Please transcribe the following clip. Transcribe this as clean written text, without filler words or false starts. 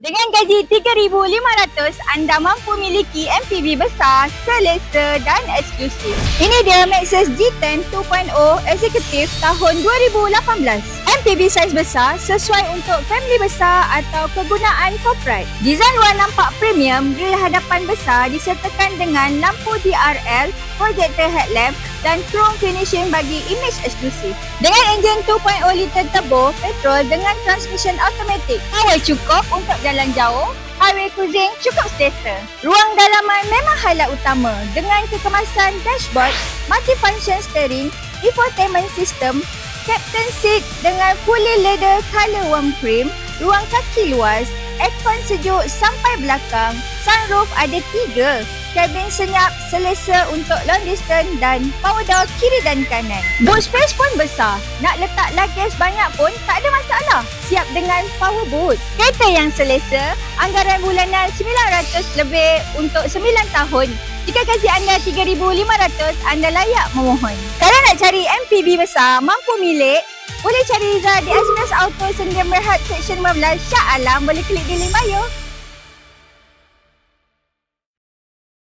Dengan gaji 3,500, anda mampu miliki MPV besar, selesa dan eksklusif. Ini dia Maxus G10 2.0 Eksekutif tahun 2018. MPV saiz besar sesuai untuk family besar atau kegunaan corporate. Desain luar nampak premium, grill hadapan besar disertakan dengan lampu DRL, projector headlamp dan chrome finishing bagi image eksklusif. Dengan enjin 2.0 liter turbo petrol dengan transmission automatic, power cukup untuk jalan jauh, highway cruising cukup selesa. Ruang dalaman memang highlight utama dengan kekemasan dashboard, multifunction steering, infotainment system, captain seat dengan fully leather color warm cream, ruang kaki luas, aircon sejuk sampai belakang, sunroof ada 3, kabin senyap, selesa untuk long distance dan power door kiri dan kanan. Boot space pun besar, nak letak luggage banyak pun tak ada masalah, siap dengan power boot. Kereta yang selesa, anggaran bulanan 900 lebih untuk 9 tahun. Jika gaji anda 3,500, anda layak memohon. Kalau nak cari MPV besar, mampu milik, boleh cari Riza di Express Auto Senja Merhat Seksyen 15 Shah Alam, boleh klik di link bio.